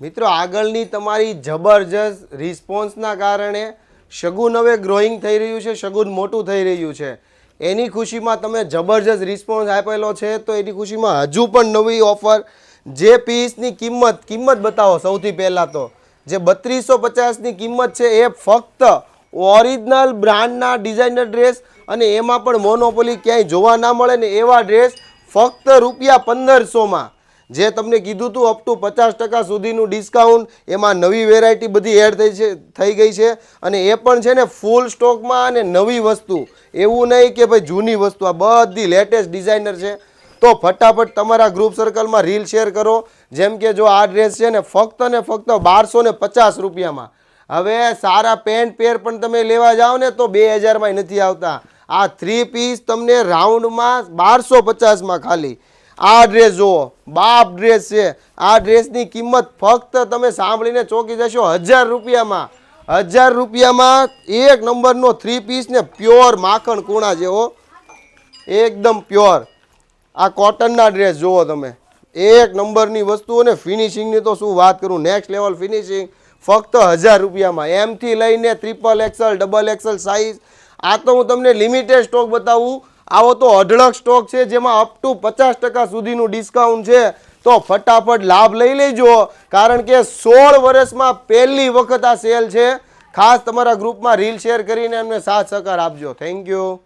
મિત્રો આગળની તમારી જબરજસ્ત રિસ્પોન્સના કારણે શગુન હવે ગ્રોઈંગ થઈ રહ્યું છે, શગુન મોટું થઈ રહ્યું છે. એની ખુશીમાં તમે જબરજસ્ત રિસ્પોન્સ આપેલો છે, તો એની ખુશીમાં હજુ પણ નવી ઓફર. જે પીસની કિંમત બતાવો સૌથી પહેલાં તો. જે 3250ની કિંમત છે એ ફક્ત ઓરિજિનલ બ્રાન્ડના ડિઝાઇનર ડ્રેસ, અને એમાં પણ મોનોપોલી ક્યાંય જોવા ના મળે ને એવા ડ્રેસ ફક્ત ₹1500માં. જે તમને કીધું હતું અપ ટુ 50% સુધીનું ડિસ્કાઉન્ટ, એમાં નવી વેરાયટી બધી એડ થઈ ગઈ છે. અને એ પણ છે ને ફૂલ સ્ટોકમાં અને નવી વસ્તુ, એવું નહીં કે ભાઈ જૂની વસ્તુ. આ બધી લેટેસ્ટ ડિઝાઇનર છે. તો ફટાફટ તમારા ગ્રુપ સર્કલમાં રીલ શેર કરો. જેમ કે જો આ ડ્રેસ છે ને ફક્ત ₹1250. હવે સારા પેન્ટ પેર પણ તમે લેવા જાઓ ને તો 2000માં નથી આવતા. આ 3 પીસ તમને રાઉન્ડમાં 1250માં ખાલી. આ ડ્રેસ જુઓ, બાપ ડ્રેસ છે. આ ડ્રેસની કિંમત ફક્ત તમે સાંભળીને ચોંકી જશો, ₹1000. ₹1000માં એક નંબરનો 3 પીસ ને પ્યોર માખણ કૂણા જેવો, એકદમ પ્યોર. આ કોટનના ડ્રેસ જુઓ તમે, એક નંબરની વસ્તુઓને ફિનિશિંગની તો શું વાત કરું, નેક્સ્ટ લેવલ ફિનિશિંગ. ફક્ત ₹1000માં એમથી લઈને XXL, XXL સાઇઝ. આ તો હું તમને લિમિટેડ સ્ટોક બતાવું. આવો તો અઢળક સ્ટોક છે જેમાં અપ ટુ 50% સુધીનું ડિસ્કાઉન્ટ છે. તો ફટાફટ લાભ લઈ લેજો, કારણ કે 16 વર્ષમાં પહેલી વખત આ સેલ છે. ખાસ તમારા ગ્રુપમાં રીલ શેર કરીને અમને સાથ સહકાર આપજો. Thank you.